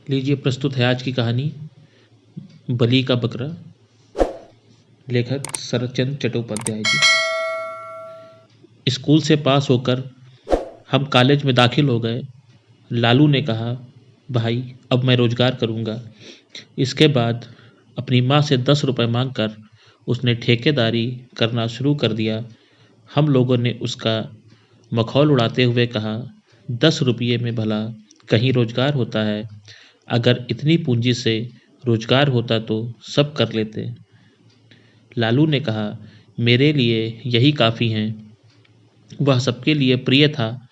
लीजिए प्रस्तुत है आज की कहानी बलि का बकरा। लेखक शरतचंद्र चट्टोपाध्याय जी। स्कूल से पास होकर हम कॉलेज में दाखिल हो गए। लालू ने कहा, भाई अब मैं रोजगार करूंगा। इसके बाद अपनी माँ से 10 रुपए मांगकर उसने ठेकेदारी करना शुरू कर दिया। हम लोगों ने उसका मखौल उड़ाते हुए कहा, 10 रुपये में भला कहीं रोजगार होता है। अगर इतनी पूंजी से रोजगार होता तो सब कर लेते। लालू ने कहा, मेरे लिए यही काफ़ी है। वह सबके लिए प्रिय था,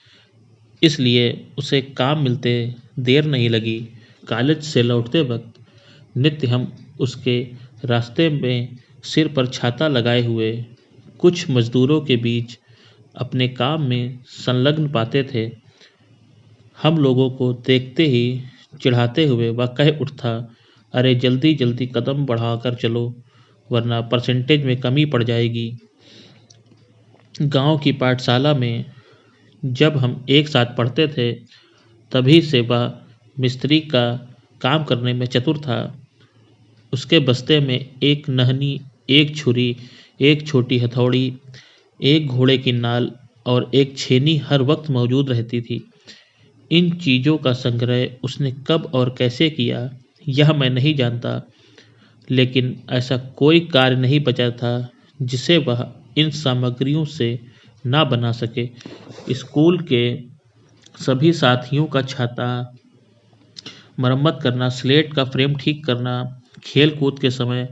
इसलिए उसे काम मिलते देर नहीं लगी। कॉलेज से लौटते वक्त नित्य हम उसके रास्ते में सिर पर छाता लगाए हुए कुछ मजदूरों के बीच अपने काम में संलग्न पाते थे। हम लोगों को देखते ही चिढ़ाते हुए वह कह उठता, अरे जल्दी जल्दी कदम बढ़ाकर चलो वरना परसेंटेज में कमी पड़ जाएगी। गांव की पाठशाला में जब हम एक साथ पढ़ते थे तभी से वह मिस्त्री का काम करने में चतुर था। उसके बस्ते में एक नहनी, एक छुरी, एक छोटी हथौड़ी, एक घोड़े की नाल और एक छेनी हर वक्त मौजूद रहती थी। इन चीज़ों का संग्रह उसने कब और कैसे किया यह मैं नहीं जानता, लेकिन ऐसा कोई कार्य नहीं बचा था जिसे वह इन सामग्रियों से ना बना सके। स्कूल के सभी साथियों का छाता मरम्मत करना, स्लेट का फ्रेम ठीक करना, खेल कूद के समय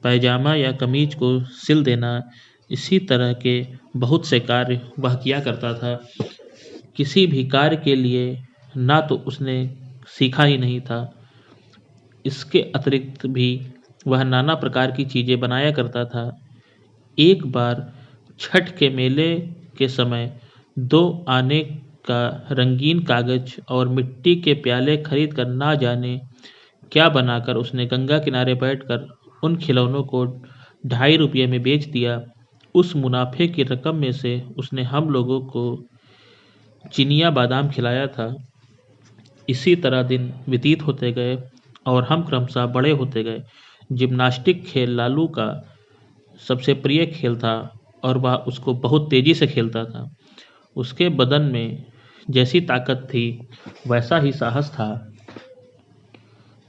पैजामा या कमीज को सिल देना, इसी तरह के बहुत से कार्य वह किया करता था। किसी भी कार्य के लिए ना तो उसने सीखा ही नहीं था। इसके अतिरिक्त भी वह नाना प्रकार की चीज़ें बनाया करता था। एक बार छठ के मेले के समय 2 आने का रंगीन कागज और मिट्टी के प्याले खरीद कर ना जाने क्या बनाकर उसने गंगा किनारे बैठकर उन खिलौनों को 2.5 रुपये में बेच दिया। उस मुनाफे की रकम में से उसने हम लोगों को चिनिया बादाम खिलाया था। इसी तरह दिन व्यतीत होते गए और हम क्रमशः बड़े होते गए। जिम्नास्टिक खेल लालू का सबसे प्रिय खेल था और वह उसको बहुत तेजी से खेलता था। उसके बदन में जैसी ताकत थी वैसा ही साहस था।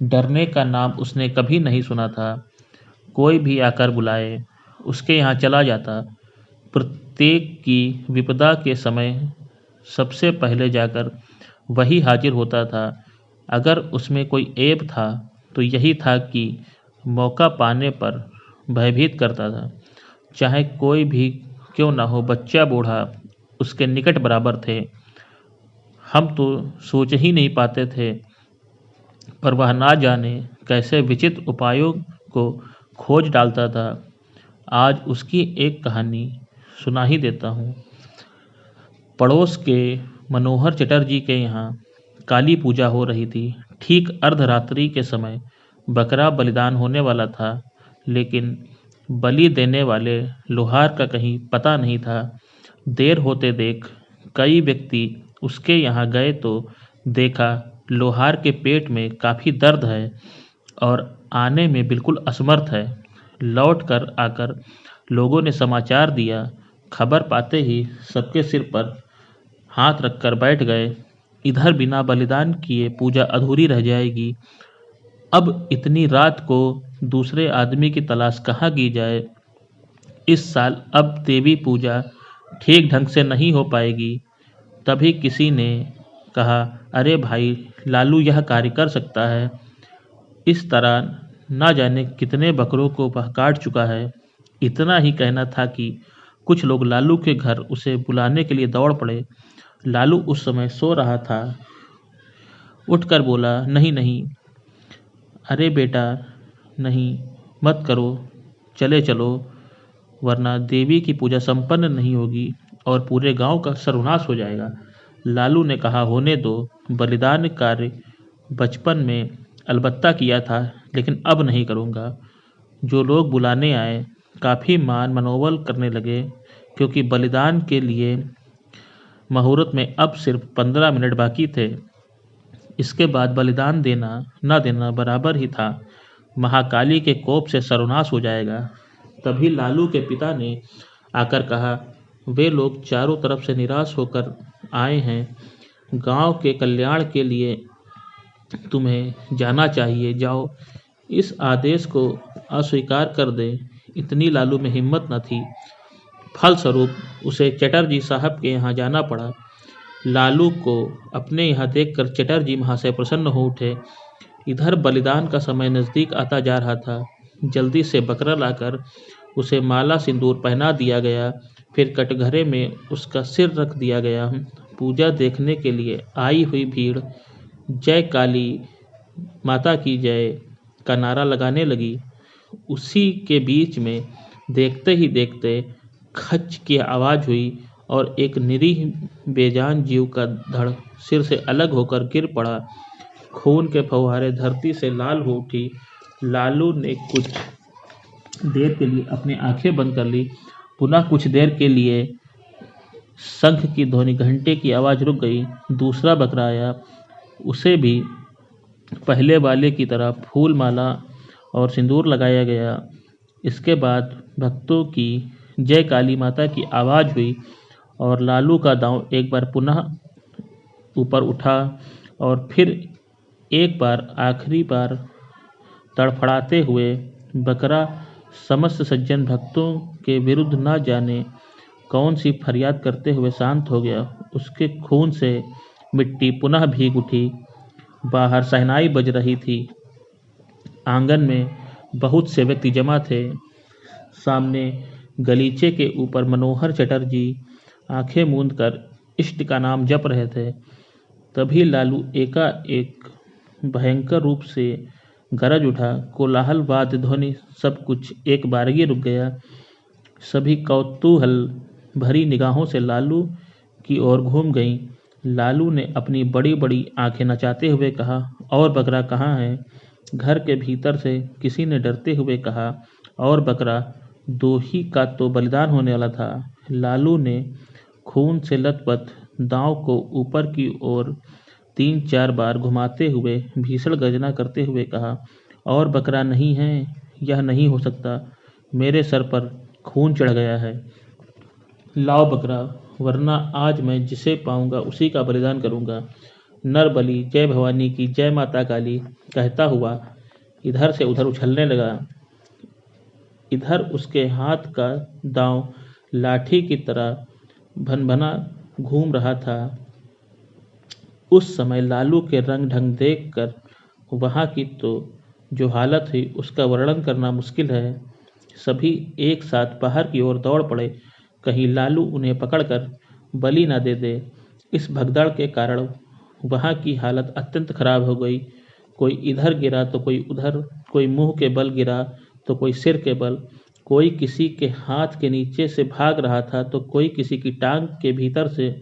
डरने का नाम उसने कभी नहीं सुना था। कोई भी आकर बुलाए उसके यहाँ चला जाता। प्रत्येक की विपदा के समय सबसे पहले जाकर वही हाजिर होता था। अगर उसमें कोई ऐब था तो यही था कि मौका पाने पर भयभीत करता था। चाहे कोई भी क्यों ना हो, बच्चा बूढ़ा उसके निकट बराबर थे। हम तो सोच ही नहीं पाते थे, पर वह ना जाने कैसे विचित्र उपायों को खोज डालता था। आज उसकी एक कहानी सुना ही देता हूँ। पड़ोस के मनोहर चटर्जी के यहाँ काली पूजा हो रही थी। ठीक अर्धरात्रि के समय बकरा बलिदान होने वाला था, लेकिन बलि देने वाले लोहार का कहीं पता नहीं था। देर होते देख कई व्यक्ति उसके यहाँ गए तो देखा लोहार के पेट में काफ़ी दर्द है और आने में बिल्कुल असमर्थ है। लौट कर आकर लोगों ने समाचार दिया। खबर पाते ही सबके सिर पर हाथ रखकर बैठ गए। इधर बिना बलिदान किए पूजा अधूरी रह जाएगी। अब इतनी रात को दूसरे आदमी की तलाश कहाँ की जाए। इस साल अब देवी पूजा ठीक ढंग से नहीं हो पाएगी। तभी किसी ने कहा, अरे भाई लालू यह कार्य कर सकता है। इस तरह ना जाने कितने बकरों को वह काट चुका है। इतना ही कहना था कि कुछ लोग लालू के घर उसे बुलाने के लिए दौड़ पड़े। लालू उस समय सो रहा था। उठकर बोला, नहीं नहीं, अरे बेटा नहीं, मत करो, चले चलो, वरना देवी की पूजा संपन्न नहीं होगी और पूरे गांव का सर्वनाश हो जाएगा। लालू ने कहा, होने दो, बलिदान कार्य बचपन में अलबत्ता किया था, लेकिन अब नहीं करूँगा। जो लोग बुलाने आए काफ़ी मान मनोबल करने लगे, क्योंकि बलिदान के लिए मुहूर्त में अब सिर्फ 15 मिनट बाकी थे। इसके बाद बलिदान देना न देना बराबर ही था, महाकाली के कोप से सर्वनाश हो जाएगा। तभी लालू के पिता ने आकर कहा, वे लोग चारों तरफ से निराश होकर आए हैं, गांव के कल्याण के लिए तुम्हें जाना चाहिए, जाओ। इस आदेश को अस्वीकार कर दे, इतनी लालू में हिम्मत न थी। फलस्वरूप उसे चटर्जी साहब के यहाँ जाना पड़ा। लालू को अपने यहाँ देखकर चटर्जी महाशय प्रसन्न हो उठे। इधर बलिदान का समय नज़दीक आता जा रहा था। जल्दी से बकरा लाकर उसे माला सिंदूर पहना दिया गया। फिर कटघरे में उसका सिर रख दिया गया। पूजा देखने के लिए आई हुई भीड़ जय काली माता की जय का नारा लगाने लगी। उसी के बीच में देखते ही देखते खच की आवाज़ हुई और एक निरीह बेजान जीव का धड़ सिर से अलग होकर गिर पड़ा। खून के फव्वारे धरती से लाल हो उठी। लालू ने कुछ देर के लिए अपनी आंखें बंद कर ली। पुनः कुछ देर के लिए शंख की ध्वनि, घंटे की आवाज़ रुक गई। दूसरा बकरा आया, उसे भी पहले वाले की तरह फूल माला और सिंदूर लगाया गया। इसके बाद भक्तों की जय काली माता की आवाज़ हुई और लालू का दांव एक बार पुनः ऊपर उठा और फिर एक बार आखिरी बार तड़फड़ाते हुए बकरा समस्त सज्जन भक्तों के विरुद्ध न जाने कौन सी फरियाद करते हुए शांत हो गया। उसके खून से मिट्टी पुनः भीग उठी। बाहर शहनाई बज रही थी। आंगन में बहुत से व्यक्ति जमा थे। सामने गलीचे के ऊपर मनोहर चटर्जी आंखें मूंद कर इष्ट का नाम जप रहे थे। तभी लालू एकाएक भयंकर रूप से गरज उठा। कोलाहल, वाद्य ध्वनि, सब कुछ एक बारगी रुक गया। सभी कौतूहल भरी निगाहों से लालू की ओर घूम गईं। लालू ने अपनी बड़ी बड़ी आंखें नचाते हुए कहा, और बकरा कहाँ है? घर के भीतर से किसी ने डरते हुए कहा, और बकरा? दो ही का तो बलिदान होने वाला था। लालू ने खून से लथपथ दांव को ऊपर की ओर 3-4 बार घुमाते हुए भीषण गर्जना करते हुए कहा, और बकरा नहीं है? यह नहीं हो सकता, मेरे सर पर खून चढ़ गया है। लाओ बकरा, वरना आज मैं जिसे पाऊंगा उसी का बलिदान करूंगा। नर बलि, जय भवानी की, जय माता काली कहता हुआ इधर से उधर उछलने लगा। इधर उसके हाथ का दांव लाठी की तरह भनभना घूम रहा था। उस समय लालू के रंग ढंग देखकर वहां की तो जो हालत हुई उसका वर्णन करना मुश्किल है। सभी एक साथ बाहर की ओर दौड़ पड़े, कहीं लालू उन्हें पकड़कर बलि न दे दे। इस भगदड़ के कारण वहां की हालत अत्यंत खराब हो गई। कोई इधर गिरा तो कोई उधर, कोई मुंह के बल गिरा तो कोई सिर के बल, कोई किसी के हाथ के नीचे से भाग रहा था तो कोई किसी की टांग के भीतर से।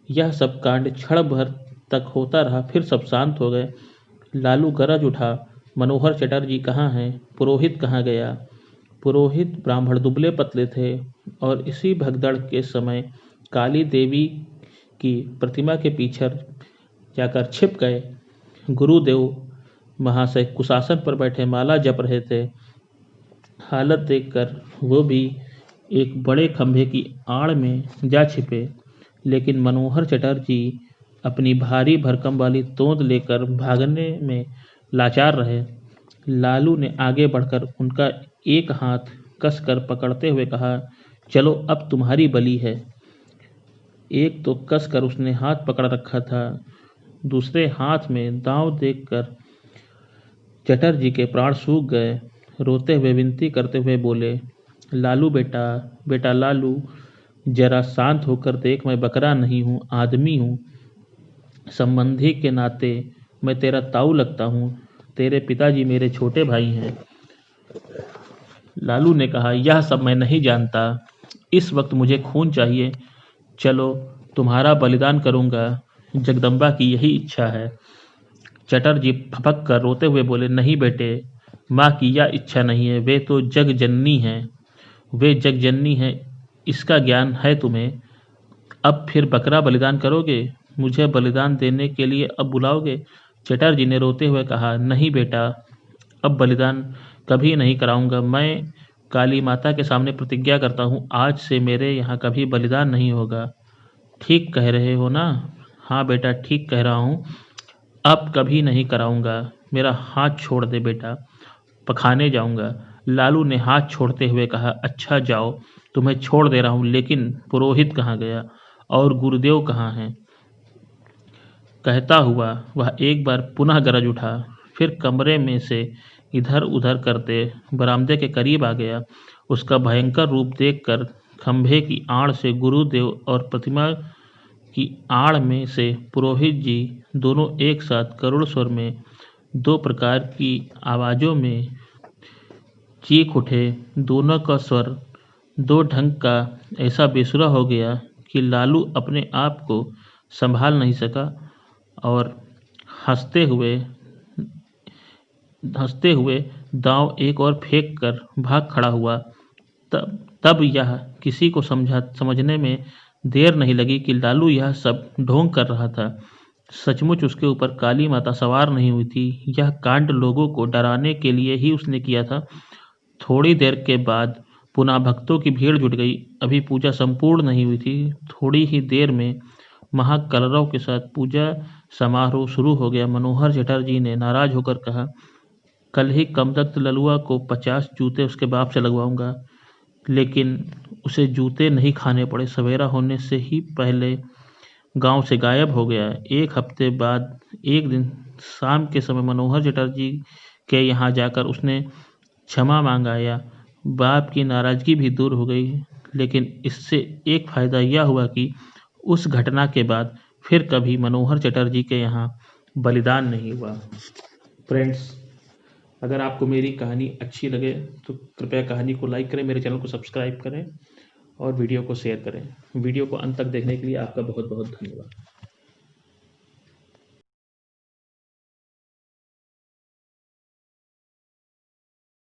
यह सब कांड क्षण भर तक होता रहा, फिर सब शांत हो गए। लालू गरज उठा, मनोहर चटर्जी कहाँ हैं? पुरोहित कहाँ गया? पुरोहित ब्राह्मण दुबले पतले थे और इसी भगदड़ के समय काली देवी की प्रतिमा के पीछे जाकर छिप गए। गुरुदेव महाशय कुशासन पर बैठे माला जप रहे थे। हालत देखकर वो भी एक बड़े खंभे की आड़ में जा छिपे, लेकिन मनोहर चटर्जी अपनी भारी भरकम वाली तोंद लेकर भागने में लाचार रहे। लालू ने आगे बढ़कर उनका एक हाथ कसकर पकड़ते हुए कहा, चलो अब तुम्हारी बलि है। एक तो कसकर उसने हाथ पकड़ रखा था, दूसरे हाथ में दांव देखकर चटर्जी के प्राण सूख गए। रोते हुए विनती करते हुए बोले, लालू बेटा, बेटा लालू, जरा शांत होकर देख, मैं बकरा नहीं हूँ, आदमी हूँ। संबंधी के नाते मैं तेरा ताऊ लगता हूँ। तेरे पिताजी मेरे छोटे भाई हैं। लालू ने कहा, यह सब मैं नहीं जानता। इस वक्त मुझे खून चाहिए। चलो तुम्हारा बलिदान करूंगा, जगदम्बा की यही इच्छा है। चटर्जी फपक कर रोते हुए बोले, नहीं बेटे, माँ की यह इच्छा नहीं है। वे तो जग जननी हैं, वे जग जननी हैं, इसका ज्ञान है तुम्हें। अब फिर बकरा बलिदान करोगे? मुझे बलिदान देने के लिए अब बुलाओगे? चटर्जी ने रोते हुए कहा, नहीं बेटा, अब बलिदान कभी नहीं कराऊंगा। मैं काली माता के सामने प्रतिज्ञा करता हूँ, आज से मेरे यहाँ कभी बलिदान नहीं होगा। ठीक कह रहे हो ना? हाँ बेटा, ठीक कह रहा हूँ, अब कभी नहीं कराऊंगा। मेरा हाथ छोड़ दे बेटा, पखाने जाऊंगा। लालू ने हाथ छोड़ते हुए कहा, अच्छा जाओ, तुम्हें छोड़ दे रहा हूँ, लेकिन पुरोहित कहाँ गया और गुरुदेव कहाँ हैं? कहता हुआ वह एक बार पुनः गरज उठा, फिर कमरे में से इधर उधर करते बरामदे के करीब आ गया। उसका भयंकर रूप देखकर खंभे की आड़ से गुरुदेव और प्रतिमा की आड़ में से पुरोहित जी दोनों एक साथ करुण स्वर में दो प्रकार की आवाजों में चीख उठे। दोनों का स्वर दो ढंग का ऐसा बेसुरा हो गया कि लालू अपने आप को संभाल नहीं सका और हंसते हुए हंसते हुए दांव एक और फेंक कर भाग खड़ा हुआ। तब यह किसी को समझने में देर नहीं लगी कि लालू यह सब ढोंग कर रहा था। सचमुच उसके ऊपर काली माता सवार नहीं हुई थी। यह कांड लोगों को डराने के लिए ही उसने किया था। थोड़ी देर के बाद पुनः भक्तों की भीड़ जुट गई। अभी पूजा संपूर्ण नहीं हुई थी। थोड़ी ही देर में महाकलरव के साथ पूजा समारोह शुरू हो गया। मनोहर चटर्जी ने नाराज होकर कहा, कल ही कमदत्त ललुआ को 50 जूते उसके बाप से लगवाऊंगा, लेकिन उसे जूते नहीं खाने पड़े। सवेरा होने से ही पहले गांव से गायब हो गया। एक हफ्ते बाद एक दिन शाम के समय मनोहर चटर्जी के यहाँ जाकर उसने क्षमा मांग आया। बाप की नाराजगी भी दूर हो गई, लेकिन इससे एक फायदा यह हुआ कि उस घटना के बाद फिर कभी मनोहर चटर्जी के यहाँ बलिदान नहीं हुआ। फ्रेंड्स, अगर आपको मेरी कहानी अच्छी लगे तो कृपया कहानी को लाइक करें, मेरे चैनल को सब्सक्राइब करें और वीडियो को शेयर करें। वीडियो को अंत तक देखने के लिए आपका बहुत बहुत धन्यवाद।